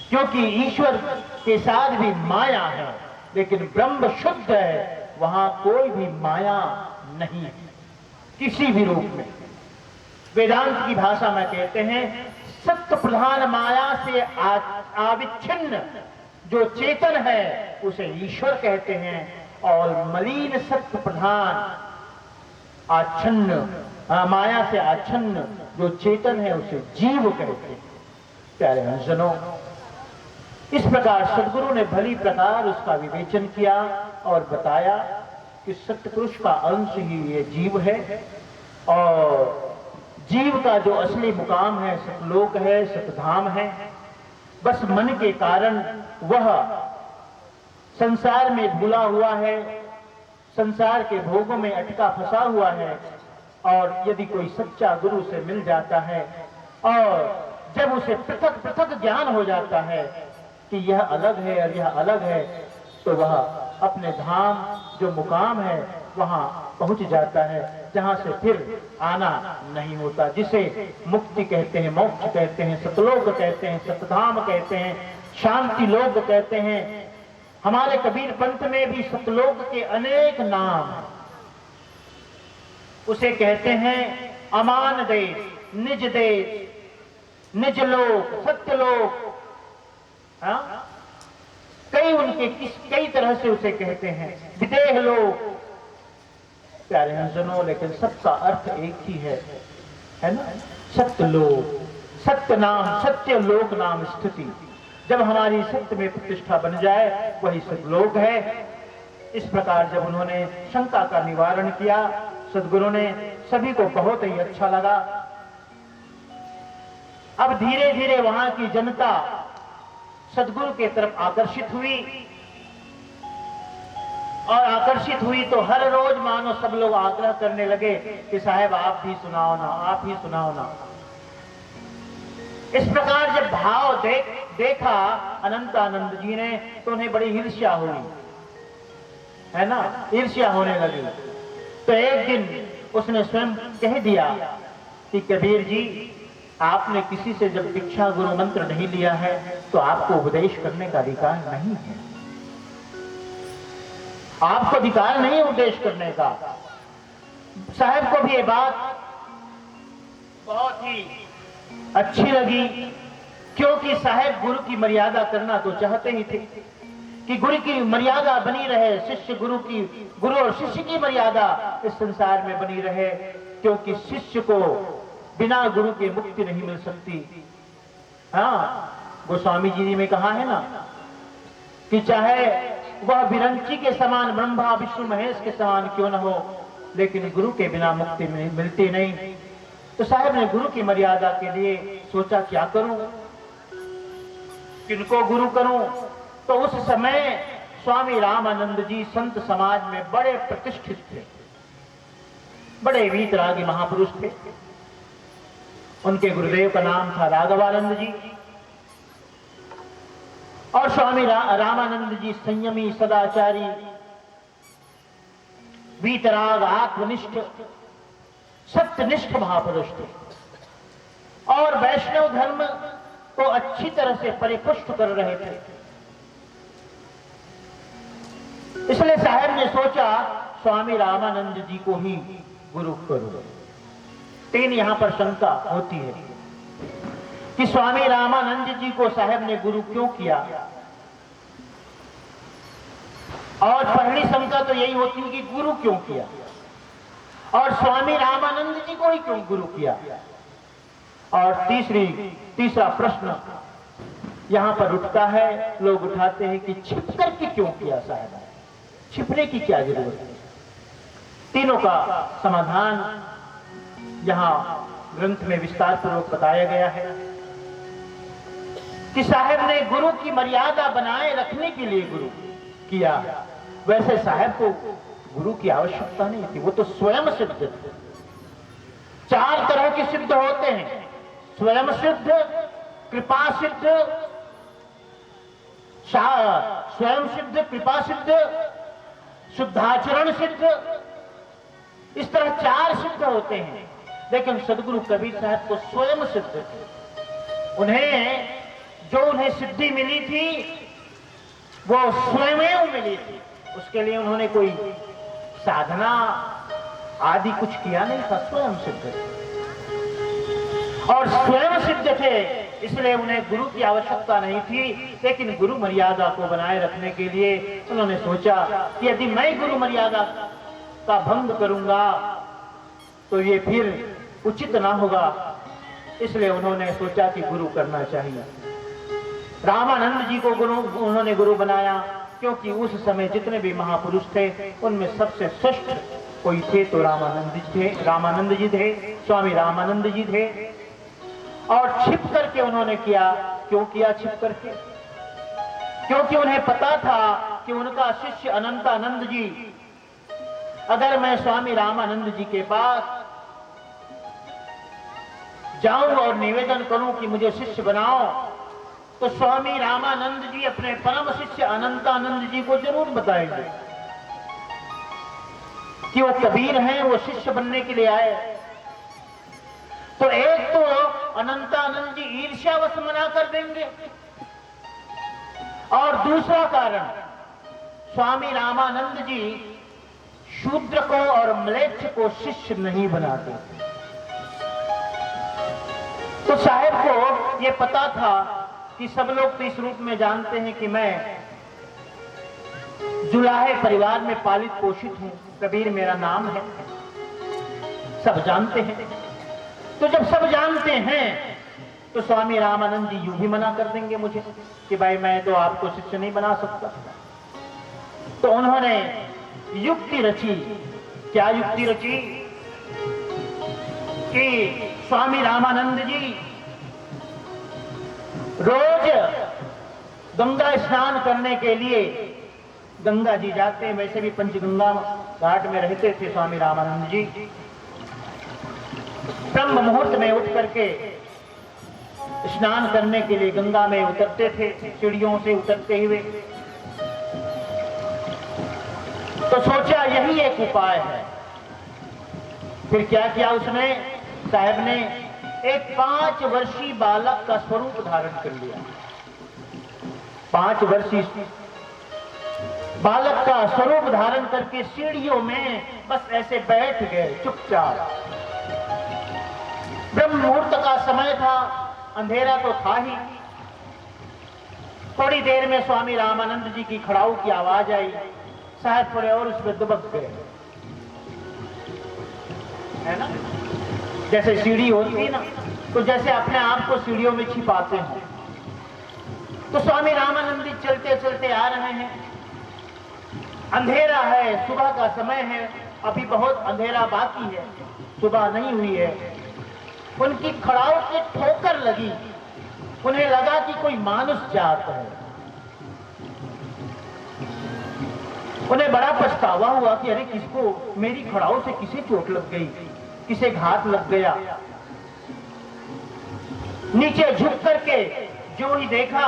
क्योंकि ईश्वर के साथ भी माया है, लेकिन ब्रह्म शुद्ध है, वहां कोई भी माया नहीं है किसी भी रूप में। वेदांत की भाषा में कहते हैं सत्य प्रधान माया से अविच्छिन्न जो चेतन है उसे ईश्वर कहते हैं, और मलिन सत्य प्रधान आच्छन्न माया से आच्छन्न जो चेतन है उसे जीव कहते हैं। प्यारे हंसजनों, इस प्रकार सदगुरु ने भली प्रकार उसका विवेचन किया और बताया कि सत्पुरुष का अंश ही ये जीव है, और जीव का जो असली मुकाम है सतलोक है, सतधाम है। बस मन के कारण वह संसार में भूला हुआ है, संसार के भोगों में अटका फंसा हुआ है, और यदि कोई सच्चा गुरु से मिल जाता है और जब उसे पृथक पृथक ज्ञान हो जाता है कि यह अलग है और यह अलग है, तो वह अपने धाम जो मुकाम है वहां पहुंच जाता है, जहां से फिर आना नहीं होता, जिसे मुक्ति कहते हैं, मोक्ष कहते हैं, सतलोक कहते हैं, सतधाम कहते हैं, शांति लोक कहते हैं। हमारे कबीर पंथ में भी सतलोक के अनेक नाम हैं। उसे कहते हैं अमान देश, निज देश, निज लोक, सत्यलोक। हाँ? कई तरह से उसे कहते हैं, विदेह लोक। प्यारे हंसजनों, लेकिन सबका अर्थ एक ही है ना? सत्य लोक, सत्य नाम, सत्य लोक नाम स्थिति। जब हमारी सत्य में प्रतिष्ठा बन जाए वही सतलोक है। इस प्रकार जब उन्होंने शंका का निवारण किया, सदगुरु ने सभी को बहुत ही अच्छा लगा। अब धीरे धीरे वहां की जनता सदगुरु के तरफ आकर्षित हुई, और आकर्षित हुई तो हर रोज मानो सब लोग आग्रह करने लगे कि साहब आप भी सुनाओ ना, आप ही सुनाओ ना। इस प्रकार जब भाव देखा अनंतानंद जी ने तो उन्हें बड़ी ईर्ष्या हुई, है ना? ईर्ष्या होने लगी। तो एक दिन उसने स्वयं कह दिया कि कबीर जी, आपने किसी से जब दीक्षा गुरु मंत्र नहीं लिया है तो आपको उपदेश करने का अधिकार नहीं है। आपको अधिकार नहीं है उपदेश करने का। साहब को भी ये बात बहुत ही अच्छी लगी, क्योंकि साहब गुरु की मर्यादा करना तो चाहते ही थे कि गुरु की मर्यादा बनी रहे, शिष्य गुरु और शिष्य की मर्यादा इस संसार में बनी रहे, क्योंकि शिष्य को बिना गुरु के मुक्ति नहीं मिल सकती। हाँ, गोस्वामी जी ने कहा है ना कि चाहे वह विरंची के समान ब्रह्मा विष्णु महेश के समान क्यों न हो, लेकिन गुरु के बिना मुक्ति मिलती नहीं। तो साहब ने गुरु की मर्यादा के लिए सोचा क्या करूं, किनको गुरु करूं। तो उस समय स्वामी रामानंद जी संत समाज में बड़े प्रतिष्ठित थे, बड़े वीतरागी महापुरुष थे। उनके गुरुदेव का नाम था राघवानंद जी, और स्वामी रामानंद जी संयमी, सदाचारी, वीतराग, आत्मनिष्ठ, सत्यनिष्ठ महापुरुष थे, और वैष्णव धर्म को अच्छी तरह से परिपुष्ट कर रहे थे। इसलिए साहब ने सोचा स्वामी रामानंद जी को ही गुरु करूं। लेकिन यहां पर शंका होती है कि स्वामी रामानंद जी को साहब ने गुरु क्यों किया, और पहली शंका तो यही होती है कि गुरु क्यों किया, और स्वामी रामानंद जी को ही क्यों गुरु किया। और तीसरा प्रश्न यहां पर उठता है, लोग उठाते हैं कि छिप करके क्यों किया साहब, छिपने की क्या जरूरत है। तीनों का समाधान यहां ग्रंथ में विस्तार पूर्वक बताया गया है कि साहब ने गुरु की मर्यादा बनाए रखने के लिए गुरु किया। वैसे साहब को गुरु की आवश्यकता नहीं थी, वो तो स्वयं सिद्ध थे। 4 तरह के सिद्ध होते हैं, स्वयं सिद्ध, कृपा सिद्ध, स्वयं सिद्ध, कृपा सिद्ध, शुद्धाचरण सिद्ध, इस तरह 4 सिद्ध होते हैं। लेकिन सदगुरु कबीर साहब तो स्वयं सिद्ध थे। उन्हें सिद्धि मिली थी वो स्वयं मिली थी, उसके लिए उन्होंने कोई साधना आदि कुछ किया नहीं था, स्वयं सिद्ध थे। और स्वयं सिद्ध थे, इसलिए उन्हें गुरु की आवश्यकता नहीं थी। लेकिन गुरु मर्यादा को बनाए रखने के लिए उन्होंने सोचा कि यदि मैं गुरु मर्यादा का भंग करूंगा तो ये फिर उचित ना होगा, इसलिए उन्होंने सोचा कि गुरु करना चाहिए। रामानंद जी को उन्होंने गुरु बनाया, क्योंकि उस समय जितने भी महापुरुष थे उनमें सबसे श्रेष्ठ कोई थे तो रामानंद जी थे, स्वामी रामानंद जी थे। और छिप करके उन्होंने किया। क्यों किया छिप करके? क्योंकि उन्हें पता था कि उनका शिष्य अनंतानंद जी, अगर मैं स्वामी रामानंद जी के पास जाऊं और निवेदन करूं कि मुझे शिष्य बनाओ, तो स्वामी रामानंद जी अपने परम शिष्य अनंतानंद जी को जरूर बताएंगे कि वो कबीर हैं, वो शिष्य बनने के लिए आए। तो एक तो अनंतानंद जी ईर्ष्यावश मना कर देंगे, और दूसरा कारण स्वामी रामानंद जी शूद्र को और म्लेच्छ को शिष्य नहीं बनाते। तो साहब को यह पता था कि सब लोग तो इस रूप में जानते हैं कि मैं जुलाहे परिवार में पालित पोषित हूं, कबीर मेरा नाम है, सब जानते हैं। तो जब सब जानते हैं तो स्वामी रामानंद जी यूं भी मना कर देंगे मुझे कि भाई मैं तो आपको शिष्य नहीं बना सकता। तो उन्होंने युक्ति रची। क्या युक्ति रची? कि स्वामी रामानंद जी रोज गंगा स्नान करने के लिए गंगा जी जाते हैं। वैसे भी पंचगंगा घाट में रहते थे स्वामी रामानंद जी। ब्रह्म मुहूर्त में उठ करके स्नान करने के लिए गंगा में उतरते थे, सीढ़ियों से उतरते हुए। तो सोचा यही एक उपाय है। फिर क्या किया उसने? साहब ने एक 5 वर्षीय बालक का स्वरूप धारण कर लिया। 5 वर्षीय बालक का स्वरूप धारण करके सीढ़ियों में बस ऐसे बैठ गए चुपचाप। ब्रह्म मुहूर्त का समय था, अंधेरा तो था ही। थोड़ी देर में स्वामी रामानंद जी की खड़ाऊ की आवाज आई, साहब थोड़े और उसमें दुबक गए, है ना। जैसे सीढ़ी होती है ना, तो जैसे अपने आप को सीढ़ियों में छिपाते हैं, तो स्वामी रामानंद जी चलते चलते आ रहे हैं। अंधेरा है, सुबह का समय है, अभी बहुत अंधेरा बाकी है, सुबह नहीं हुई है। उनकी खड़ाऊ की ठोकर लगी, उन्हें लगा कि कोई मानुष जात है। उन्हें बड़ा पछतावा हुआ कि अरे किसको, मेरी खड़ाऊ से किसे चोट लग गई, किसे घात लग गया। नीचे झुक करके जो ही देखा,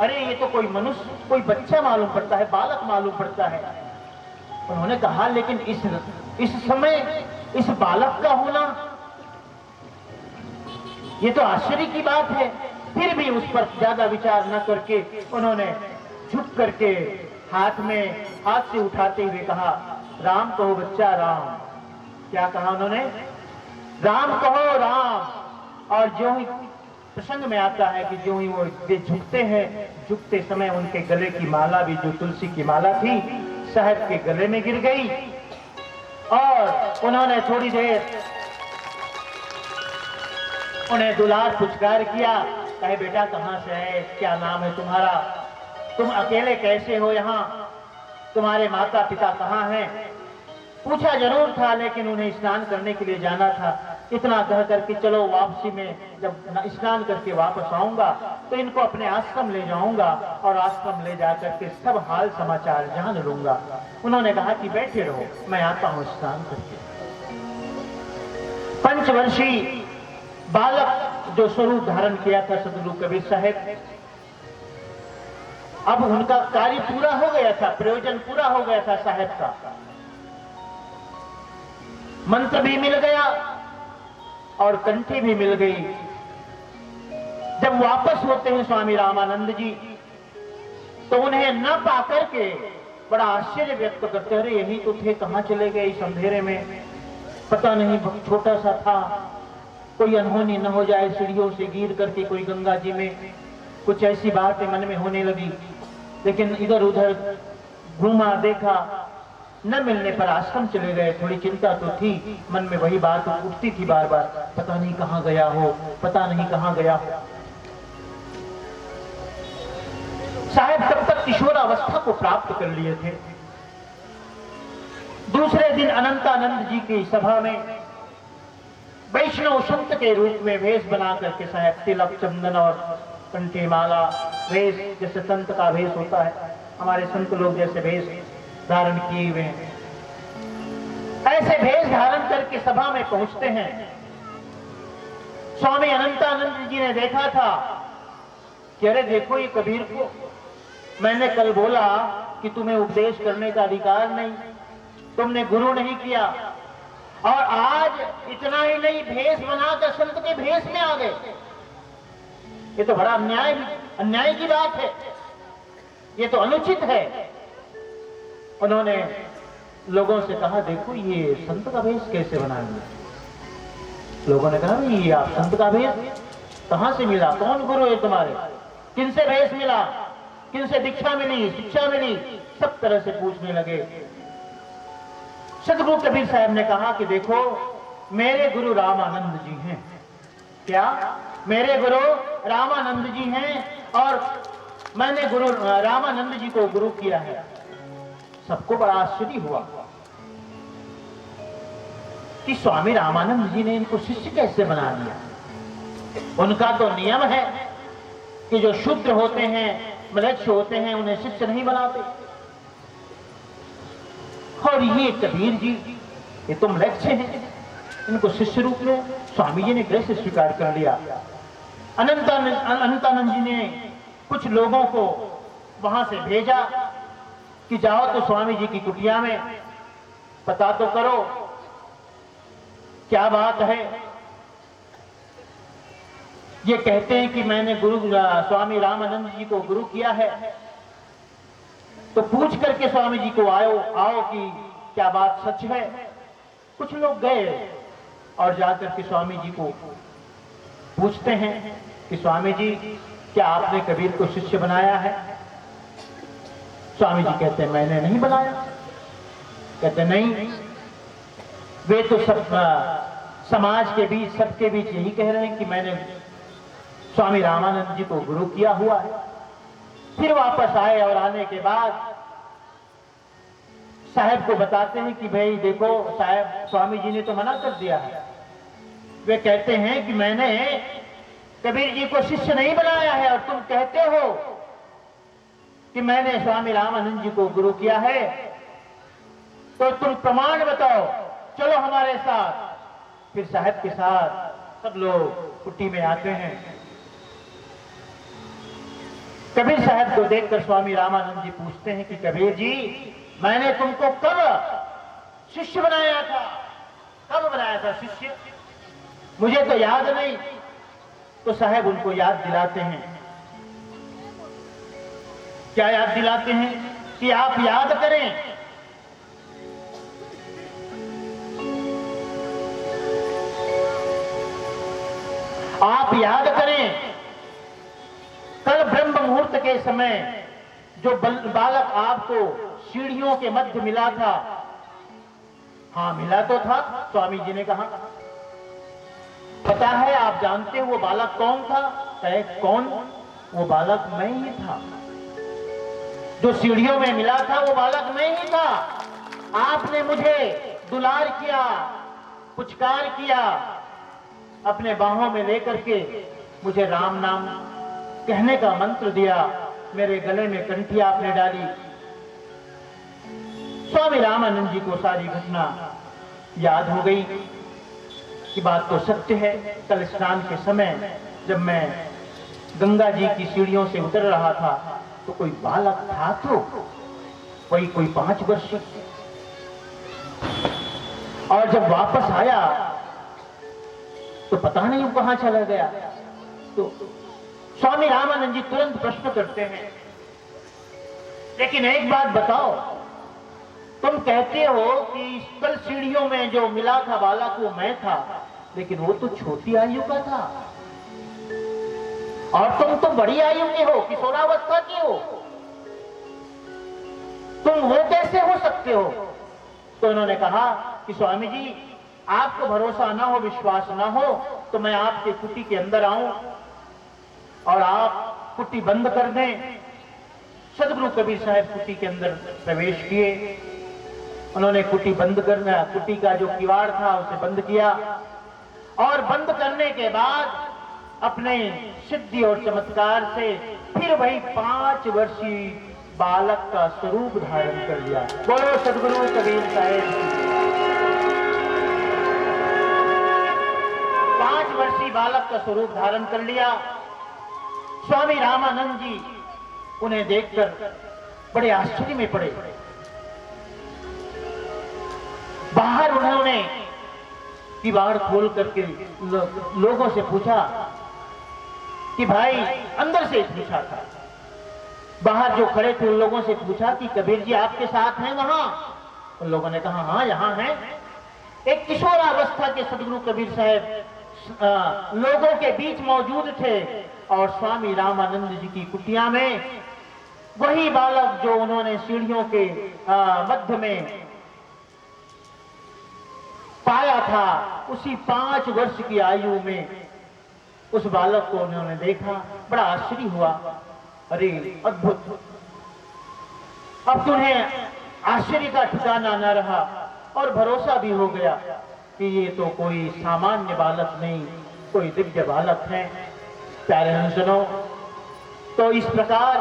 अरे ये तो कोई मनुष्य, कोई बच्चा मालूम पड़ता है, बालक मालूम पड़ता है। उन्होंने कहा लेकिन इस समय इस बालक का होना, ये तो आश्चर्य की बात है। फिर भी उस पर ज्यादा विचार न करके उन्होंने झुक करके हाथ से उठाते हुए कहा, राम कहो बच्चा राम। क्या कहा उन्होंने? राम कहो राम। और जो ही प्रसंग में आता है कि जो ही वो झुकते हैं, झुकते समय उनके गले की माला भी, जो तुलसी की माला थी, साहब के गले में गिर गई। और उन्होंने थोड़ी देर उन्हें दुलार पुचकार किया, कहे बेटा कहां से है, क्या नाम है तुम्हारा, तुम अकेले कैसे हो यहाँ, तुम्हारे माता पिता कहाँ हैं? पूछा जरूर था, लेकिन उन्हें स्नान करने के लिए जाना था। इतना कह करके चलो वापसी में जब स्नान करके वापस आऊंगा तो इनको अपने आश्रम ले जाऊंगा और आश्रम ले जाकर के सब हाल समाचार जान लूंगा। उन्होंने कहा कि बैठे रहो, मैं आता हूं स्नान करके। पंचवर्षीय बालक जो स्वरूप धारण किया था सदगुरु कबीर साहब, अब उनका कार्य पूरा हो गया था, प्रयोजन पूरा हो गया था साहब का। मंत्र भी मिल गया और कंठी भी मिल गई। जब वापस होते हैं स्वामी रामानंद जी, तो उन्हें न पाकर के बड़ा आश्चर्य व्यक्त करते, अरे यही तो थे, कहां चले गए इस अंधेरे में, पता नहीं, छोटा सा था, कोई अनहोनी न हो जाए, सीढ़ियों से गिर करके कोई गंगा जी में, कुछ ऐसी बातें मन में होने लगी। लेकिन इधर उधर घूमा, देखा, न मिलने पर आश्रम चले गए। थोड़ी चिंता तो थी मन में, वही बात उठती थी बार बार, पता नहीं कहां गया हो, पता नहीं कहां गया हो। साहब तब तक किशोरावस्था को प्राप्त कर लिए थे। दूसरे दिन अनंतानंद जी की सभा में वैष्णव संत के रूप में वेश बना करके साहब तिलक, चंदन और कंठी माला, वेश जैसे संत का वेश होता है, हमारे संत लोग जैसे वेश धारण किए हुए हैं, ऐसे भेष धारण करके सभा में पहुंचते हैं। स्वामी अनंतानंद जी ने देखा था कि अरे देखो ये कबीर को, मैंने कल बोला कि तुम्हें उपदेश करने का अधिकार नहीं, तुमने गुरु नहीं किया, और आज इतना ही नहीं, भेष बनाकर संत के भेष में आ गए। ये तो बड़ा अन्याय की बात है, ये तो अनुचित है। उन्होंने लोगों से कहा, देखो ये संत का भेष कैसे बनाएंगे? लोगों ने कहा, ये आप संत का भेष कहां से मिला, कौन गुरु है तुम्हारे, किनसे भेष मिला, किनसे दीक्षा मिली, शिक्षा मिली, सब तरह से पूछने लगे। सदगुरु कबीर साहब ने कहा कि देखो मेरे गुरु रामानंद जी हैं। क्या? मेरे गुरु रामानंद जी हैं और मैंने गुरु रामानंद जी को गुरु किया है। सबको बड़ा आश्चर्य हुआ कि स्वामी रामानंद जी ने इनको शिष्य कैसे बना दिया। उनका तो नियम है कि जो शूद्र होते हैं, म्लेच्छ होते हैं, उन्हें शिष्य नहीं बनाते। और ये कबीर जी, ये तो म्लेच्छ हैं, इनको शिष्य रूप में स्वामी जी ने कैसे स्वीकार कर लिया। अनंतानंद जी ने कुछ लोगों को वहां से भेजा कि जाओ तो स्वामी जी की कुटिया में पता तो करो क्या बात है। ये कहते हैं कि मैंने स्वामी रामानंद जी को गुरु किया है। तो पूछ करके स्वामी जी को आओ कि क्या बात सच है। कुछ लोग गए और जाकर के स्वामी जी को पूछते हैं कि स्वामी जी क्या आपने कबीर को शिष्य बनाया है। स्वामी जी कहते हैं मैंने नहीं बनाया। कहते नहीं, वे तो सब समाज के बीच सबके बीच यही कह रहे हैं कि मैंने स्वामी रामानंद जी को गुरु किया हुआ है। फिर वापस आए और आने के बाद साहब को बताते हैं कि भाई देखो साहब, स्वामी जी ने तो मना कर दिया है। वे कहते हैं कि मैंने कबीर जी को शिष्य नहीं बनाया है और तुम कहते हो कि मैंने स्वामी रामानंद जी को गुरु किया है, तो तुम प्रमाण बताओ, चलो हमारे साथ। फिर साहब के साथ सब लोग कुटी में आते हैं। कबीर साहब को देखकर स्वामी रामानंद जी पूछते हैं कि कबीर जी मैंने तुमको कब शिष्य बनाया था, कब बनाया था शिष्य, मुझे तो याद नहीं। तो साहब उनको याद दिलाते हैं। क्या याद दिलाते हैं कि आप याद करें, आप याद करें कल ब्रह्म मुहूर्त के समय जो बालक आपको सीढ़ियों के मध्य मिला था। हाँ मिला तो था, स्वामी जी ने कहा पता है, आप जानते हो वो बालक कौन था। कहे कौन, वो बालक मैं ही था। जो सीढ़ियों में मिला था वो बालक मैं ही था। आपने मुझे दुलार किया, पुचकार किया, अपने बाहों में लेकर के मुझे राम नाम कहने का मंत्र दिया, मेरे गले में कंठिया आपने डाली। स्वामी रामानंद जी को सारी घटना याद हो गई कि बात तो सत्य है। कल स्नान के समय जब मैं गंगा जी की सीढ़ियों से उतर रहा था तो कोई बालक था, तो कोई 5 वर्ष, और जब वापस आया तो पता नहीं वो कहां चला गया। तो स्वामी रामानंद जी तुरंत प्रश्न करते हैं, लेकिन एक बात बताओ, तुम कहते हो कि कल सीढ़ियों में जो मिला था बालक वो मैं था, लेकिन वो तो छोटी आयु का था और तुम तो बड़ी आयु के हो, किशोरावस्था के हो, तुम वो कैसे हो सकते हो। तो उन्होंने कहा कि स्वामी जी आपको भरोसा ना हो, विश्वास ना हो, तो मैं आपके कुटी के अंदर आऊं और आप कुटी बंद कर दें। सदगुरु कबीर साहब कुटी के अंदर प्रवेश किए। उन्होंने कुटी बंद करना, कुटी का जो किवाड़ था उसे बंद किया और बंद करने के बाद अपने सिद्धि और चमत्कार से फिर वही 5 वर्षीय बालक का स्वरूप धारण कर लिया। बोलो सदगुरु कबीर साहब। 5 वर्षीय बालक का स्वरूप धारण कर लिया। स्वामी रामानंद जी उन्हें देखकर बड़े आश्चर्य में पड़े। बाहर उन्होंने किवाड़ खोल करके लोगों से पूछा कि भाई, अंदर से पूछा था, बाहर जो खड़े थे उन लोगों से पूछा कि कबीर जी आपके साथ हैं वहां। उन लोगों ने कहा हाँ यहां हैं। एक किशोरावस्था के सदगुरु कबीर साहब लोगों के बीच मौजूद थे और स्वामी रामानंद जी की कुटिया में वही बालक जो उन्होंने सीढ़ियों के मध्य में पाया था, उसी 5 वर्ष की आयु में उस बालक को उन्होंने देखा। बड़ा आश्चर्य हुआ, अरे अद्भुत। अब तुम्हें आश्चर्य का ठिकाना न रहा और भरोसा भी हो गया कि ये तो कोई सामान्य बालक नहीं, कोई दिव्य बालक है। प्यारे हंसनों, तो इस प्रकार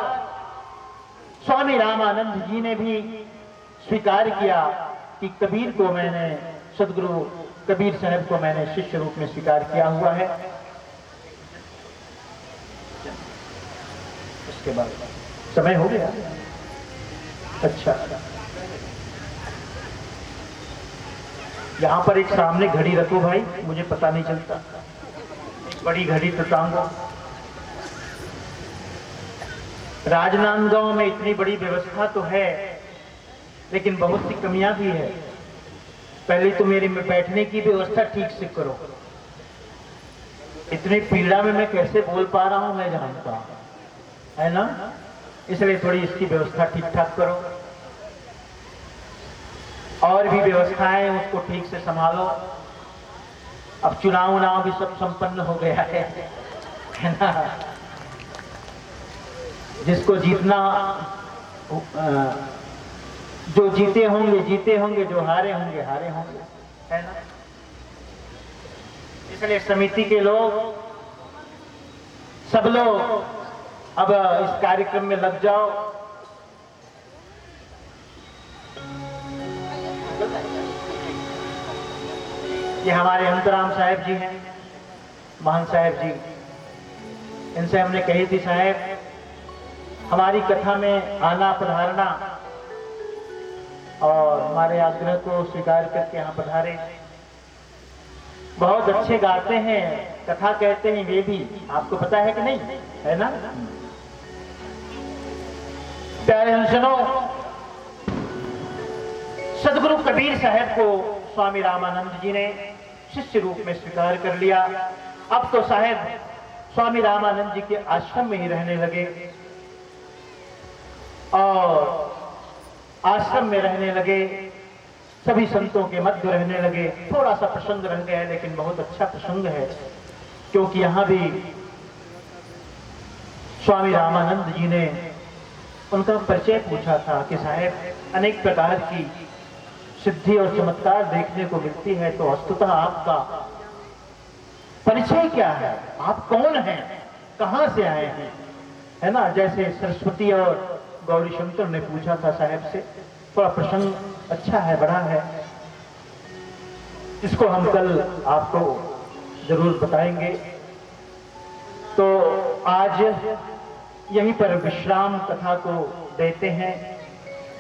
स्वामी रामानंद जी ने भी स्वीकार किया कि कबीर को मैंने, सदगुरु कबीर साहब को मैंने शिष्य रूप में स्वीकार किया हुआ है। उसके बाद समय हो गया। अच्छा, यहां पर एक सामने घड़ी रखो भाई, मुझे पता नहीं चलता। एक बड़ी घड़ी तो टांगो। राजनांदगांव में इतनी बड़ी व्यवस्था तो है, लेकिन बहुत सी कमियां भी है। पहले तो मेरे में बैठने की व्यवस्था ठीक से करो। इतनी पीड़ा में मैं कैसे बोल पा रहा हूं मैं जानता हूं, है ना? इसलिए थोड़ी इसकी व्यवस्था ठीक ठाक करो। और भी व्यवस्थाएं उसको ठीक से संभालो। अब चुनाव भी सब संपन्न हो गया है ना? जिसको जीतना, जो जीते होंगे, जो हारे होंगे, है ना? इसलिए समिति के लोग, सब लोग अब इस कार्यक्रम में लग जाओ। ये हमारे अंतराम साहब जी हैं, महान साहब जी। इनसे हमने कही थी, साहब हमारी कथा में आना, पधारना, और हमारे आग्रह को स्वीकार करके यहाँ पधारे। बहुत अच्छे गाते हैं, कथा कहते हैं वे भी, आपको पता है कि नहीं, है ना? प्यारे हंसनों, सदगुरु कबीर साहब को स्वामी रामानंद जी ने शिष्य रूप में स्वीकार कर लिया। अब तो साहब स्वामी रामानंद जी के आश्रम में ही रहने लगे, और आश्रम में रहने लगे, सभी संतों के मध्य रहने लगे। थोड़ा सा प्रसंग रह गया है, लेकिन बहुत अच्छा प्रसंग है, क्योंकि यहां भी स्वामी रामानंद जी ने उनका परिचय पूछा था कि साहब अनेक प्रकार की सिद्धि और चमत्कार देखने को मिलती है, तो वस्तुतः आपका परिचय क्या है? आप कौन हैं? कहां से आए हैं? है ना? जैसे सरस्वती और गौरी शंकर ने पूछा था साहब से। थोड़ा प्रसंग अच्छा है, बड़ा है, इसको हम कल आपको जरूर बताएंगे। तो आज यहीं पर विश्राम कथा को देते हैं।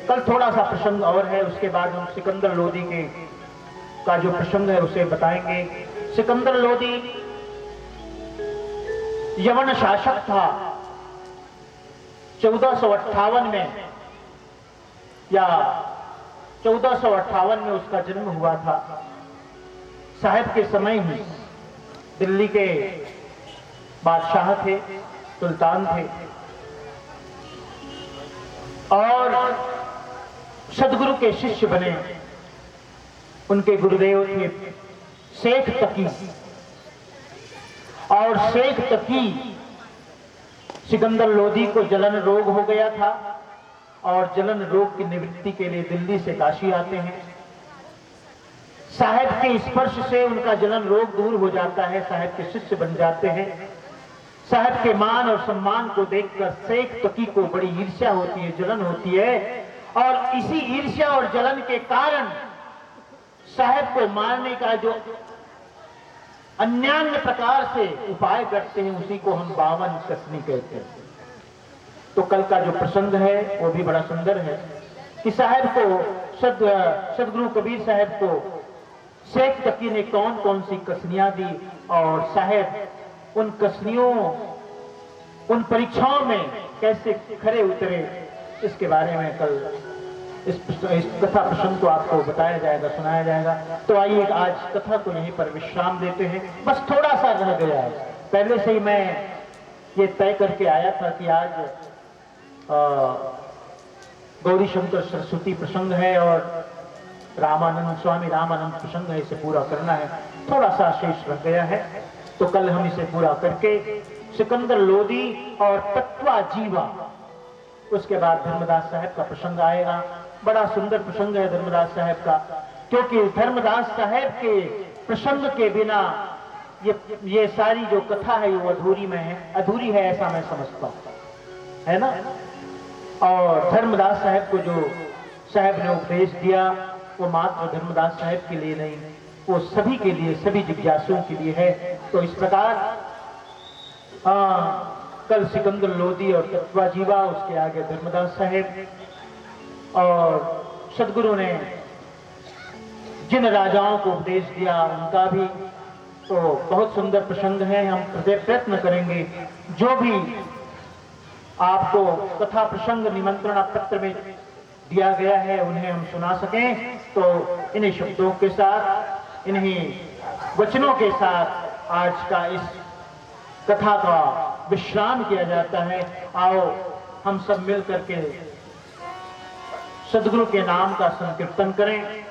कल थोड़ा सा प्रसंग और है, उसके बाद हम सिकंदर लोदी के का जो प्रसंग है उसे बताएंगे। सिकंदर लोदी यवन शासक था। 1458 में या 1458 में उसका जन्म हुआ था। साहब के समय ही दिल्ली के बादशाह थे, सुल्तान थे, और सदगुरु के शिष्य बने। उनके गुरुदेव थे शेख तकी, और शेख तकी सिकंदर लोदी को जलन रोग हो गया था, और जलन रोग की निवृत्ति के लिए दिल्ली से काशी आते हैं। साहब के स्पर्श से उनका जलन रोग दूर हो जाता है, साहब के शिष्य बन जाते हैं। साहब के मान और सम्मान को देखकर शेख तकी को बड़ी ईर्ष्या होती है, जलन होती है, और इसी ईर्ष्या और जलन के कारण साहब को मारने का जो अन्यान्य प्रकार से उपाय करते हैं, उसी को हम 52 कसनी कहते हैं। तो कल का जो प्रसंग है वो भी बड़ा सुंदर है कि साहब को सदगुरु कबीर साहब को शेख तकी ने कौन कौन सी कसनियां दी, और साहब उन कसनियों, उन परीक्षाओं में कैसे खरे उतरे, इसके बारे में कल इस कथा प्रसंग को आपको बताया जाएगा, सुनाया जाएगा। तो आइए आज कथा को यहीं पर विश्राम देते हैं। बस थोड़ा सा रह गया है, पहले से ही मैं ये तय करके आया था कि आज गौरी शंकर सरस्वती प्रसंग है और रामानंद, स्वामी रामानंद प्रसंग है, इसे पूरा करना है। थोड़ा सा शेष रह गया है, तो कल हम इसे पूरा करके सिकंदर लोदी और तत्वा जीवा, उसके बाद धर्मदास साहब का प्रसंग आएगा। बड़ा सुंदर प्रसंग है धर्मदास साहब का, क्योंकि धर्मदास साहब के प्रसंग के बिना ये सारी जो कथा है वो अधूरी में है, अधूरी है ऐसा मैं समझता हूं, है ना? और धर्मदास साहब को जो साहब ने उपदेश दिया वो मात्र धर्मदास साहब के लिए नहीं, वो सभी के लिए, सभी जिज्ञासुओं के लिए है। तो इस प्रकार कल सिकंदर लोदी और तत्वा जीवा, उसके आगे धर्मदास साहब, और सदगुरु ने जिन राजाओं को उपदेश दिया उनका भी। तो बहुत सुंदर प्रसंग है। हम प्रयत्न करेंगे जो भी आपको कथा प्रसंग निमंत्रण पत्र में दिया गया है उन्हें हम सुना सकें, तो इन्हीं शब्दों के साथ, इन्हीं वचनों के साथ आज का इस कथा का विश्राम किया जाता है। आओ हम सब मिल करके सदगुरु के नाम का संकीर्तन करें।